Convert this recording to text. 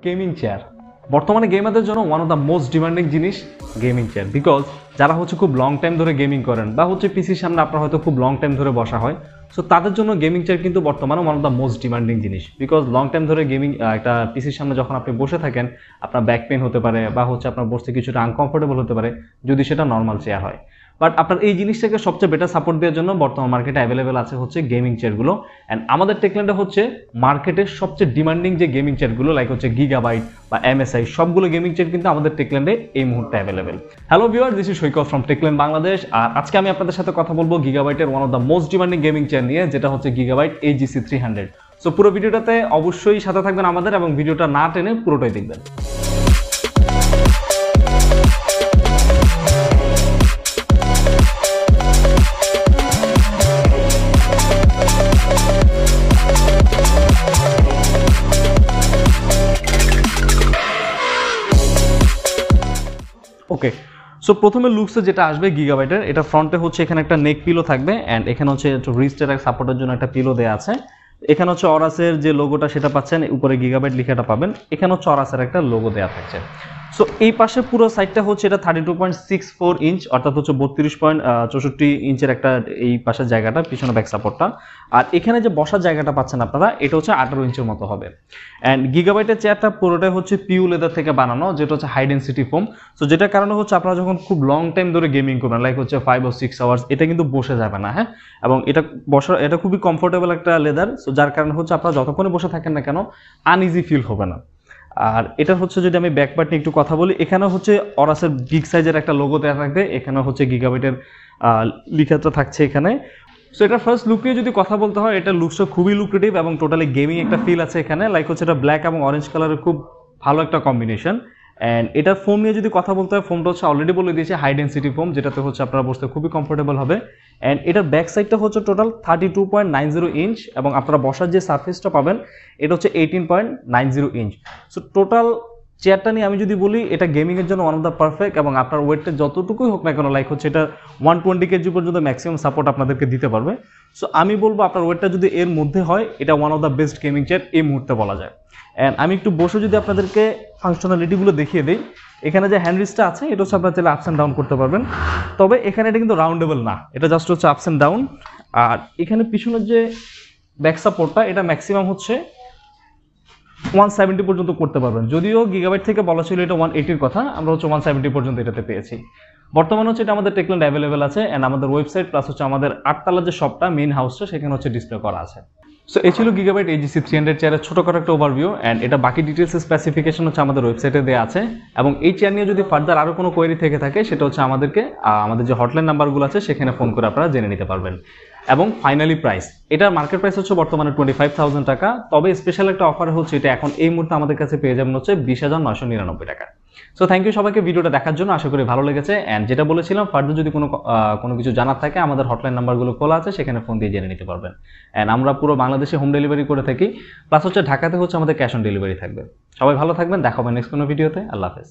Gaming chair বর্তমানে গেমারদের জন্য one of the most demanding জিনিস গেমিং চেয়ার। বিকজ যারা হচ্ছে খুব লং টাইম ধরে গেমিং করেন বা হচ্ছে পিসির সামনে আপনার হয়তো খুব লং টাইম ধরে বসা হয়, সো তাদের জন্য গেমিং চেয়ার কিন্তু বর্তমানে one of the most demanding জিনিস। বিকজ লং টাইম ধরে গেমিং একটা পিসির সামনে যখন আপনি বসে থাকেন, আপনার ব্যাক পেন হতে পারে বা হচ্ছে আপনার বসতে কিছুটা আনকমফোর্টেবল হতে পারে যদি সেটা নর্মাল চেয়ার হয়। বাট আপনার এই জিনিসটাকে সবচেয়ে বেটার সাপোর্ট দেওয়ার জন্য বর্তমান মার্কেটে অ্যাভেলেবেল আছে হচ্ছে গেমিং চেয়ারগুলো। অ্যান্ড আমাদের টেকল্যান্ডে হচ্ছে মার্কেটের সবচেয়ে ডিমান্ডিং যে গেমিং চেয়ারগুলো লাইক হচ্ছে গিগাবাইট বা এমএসআই সবগুলো গেমিং চেয়ার কিন্তু আমাদের টেকল্যান্ডে এই মুহূর্তে available. Hello viewer, this is Saikat from Techland Bangladesh. আর আজকে আমি আপনাদের সাথে কথা বলবো গিগাবাইটের one of the most demanding gaming chair নিয়ে, যেটা হচ্ছে গিগাবাইট AGC300। সো পুরো ভিডিওটাতে অবশ্যই সাথে থাকবেন আমাদের এবং ভিডিওটা না টেনে পুরোটাই দেখবেন। ওকে, সো প্রথমে লুকসে যেটা আসবে গিগাবাইটের, এটা ফ্রন্টে হচ্ছে এখানে একটা নেক পিলো থাকবে অ্যান্ড এখানে হচ্ছে রিস্টের সাপোর্টের জন্য একটা পিলো দেওয়া আছে। এখানে হচ্ছে অরাসের যে লোগোটা সেটা পাচ্ছেন, উপরে গিগাবাইট লেখাটা পাবেন। এখানে হচ্ছে অরাসের একটা লোগো দেওয়া থাকছে। সো এই পাশে পুরো সাইডটা হচ্ছে এটা 32.64 ইঞ্চ, অর্থাৎ হচ্ছে 32.64 ইঞ্চের একটা এই পাশের জায়গাটা, পিছনে ব্যাক সাপোর্টটা। আর এখানে যে বসার জায়গাটা পাচ্ছেন আপনারা, এটা হচ্ছে 18 ইঞ্চের মতো হবে। অ্যান্ড গিগাবাইটের চেয়ারটা পুরোটাই হচ্ছে পিউ লেদার থেকে বানানো, যেটা হচ্ছে হাই ডেন্সিটি ফোম। সো যেটার কারণে হচ্ছে আপনারা যখন খুব লং টাইম ধরে গেমিং করবেন, লাইক হচ্ছে 5 or 6 আওয়ার্স, এটা কিন্তু বসে যাবে না। হ্যাঁ, এবং এটা খুবই কমফোর্টেবল একটা লেদার। সো যার কারণে হচ্ছে আপনারা যতক্ষণে বসে থাকেন না কেন আনইজি ফিল হবে না। আর এটা হচ্ছে যদি আমি ব্যাক পার্ট নিয়ে একটু কথা বলি, এখানে হচ্ছে অরাসের বিগ সাইজের একটা লোগো দেওয়া থাকবে। এখানে হচ্ছে গিগাবাইটের লিখাটা থাকছে এখানে। সো এটা ফার্স্ট লুক নিয়ে যদি কথা বলতে হয়, এটা লুকসটা খুবই লুক্রেটিভ এবং টোটালি গেমিং একটা ফিল আছে এখানে। লাইক হচ্ছে এটা ব্ল্যাক এবং অরেঞ্জ কালারের খুব ভালো একটা কম্বিনেশন। অ্যান্ড এটার ফোম নিয়ে যদি কথা বলতে হয়, ফোমটা হচ্ছে অলরেডি বলে দিয়েছে হাই ডেন্সিটি ফোম, যেটাতে হচ্ছে আপনারা বসতে খুবই কমফোর্টেবল হবে। অ্যান্ড এটার ব্যাক সাইডটা হচ্ছে টোটাল 32.90 ইঞ্চ এবং আপনারা বসার যে সারফেসটা পাবেন এটা হচ্ছে 18.90 ইঞ্চ। সো টোটাল চেয়ারটা নিয়ে আমি যদি বলি, এটা গেমিংয়ের জন্য ওয়ান অফ দ্য পারফেক্ট এবং আপনার ওয়েটটা যতটুকুই হোক না কেন, লাইক হচ্ছে এটা 120 কেজি পর্যন্ত ম্যাক্সিমাম সাপোর্ট আপনাদেরকে দিতে পারবে। সো আমি বলবো আপনার ওয়েটটা যদি এর মধ্যে হয়, এটা one of the best gaming chair এই মুহূর্তে বলা যায়। অ্যান্ড আমি একটু বসে যদি আপনাদেরকে ফাংশনালিটিগুলো দেখিয়ে দিই, এখানে যে হ্যান্ডরিস্টটা আছে এটা হচ্ছে আপনারা চাইলে আপস অ্যান্ড ডাউন করতে পারবেন। তবে এখানে এটা কিন্তু রাউন্ডেবল না, এটা জাস্ট হচ্ছে আপস অ্যান্ড ডাউন। আর এখানে পিছনের যে ব্যাক সাপোর্টটা, এটা ম্যাক্সিমাম হচ্ছে 170 পর্যন্ত করতে পারবেন। যদিও গিগাবাইট থেকে বলা ছিল এটা 180-র কথা, আমরা হচ্ছে 170 পর্যন্ত এটাতে পেয়েছি। বর্তমানে হচ্ছে এটা আমাদের টেকল্যান্ড অ্যাভেলেবেল আছে অ্যান্ড আমাদের ওয়েবসাইট প্লাস হচ্ছে আমাদের 8তলার যে শপটা, মেইন হাউসটা, সেখানে হচ্ছে ডিসপ্লে করা আছে। সো এই ছিল গিগাবাইট AGC300 চেয়ারের ছোটখাটো একটা ওভারভিউ। অ্যান্ড এটা বাকি ডিটেলস স্পেসিফিকেশন হচ্ছে আমাদের ওয়েবসাইটে দেওয়া আছে। এবং এই চেয়ার নিয়ে যদি ফার্দার আরও কোনো কোয়েরি থেকে থাকে, সেটা হচ্ছে আমাদের যে হটলাইন নাম্বারগুলো আছে সেখানে ফোন করে আপনারা জেনে নিতে পারবেন। এবং ফাইনালি প্রাইস, এটার মার্কেট প্রাইস হচ্ছে বর্তমানে 25,000 টাকা। তবে স্পেশাল একটা অফার হচ্ছে এটা এখন এই মুহূর্তে আমাদের কাছে পেয়ে যাবেন হচ্ছে 20,999 টাকা। সো থ্যাংক ইউ সবাইকে ভিডিওটা দেখার জন্য, আশা করি ভালো লেগেছে। অ্যান্ড যেটা বলেছিলাম, ফার্দার যদি কোনো কিছু জানার থাকে, আমাদের হটলাইন নাম্বারগুলো খোলা আছে, সেখানে ফোন দিয়ে জেনে নিতে পারবেন। অ্যান্ড আমরা পুরো বাংলাদেশে হোম ডেলিভারি করে থাকি, প্লাস হচ্ছে ঢাকাতে হচ্ছে আমাদের ক্যাশ অন ডেলিভারি থাকবে। সবাই ভালো থাকবেন, দেখা হবে নেক্সট কোনো ভিডিওতে। আল্লাহ হাফেজ।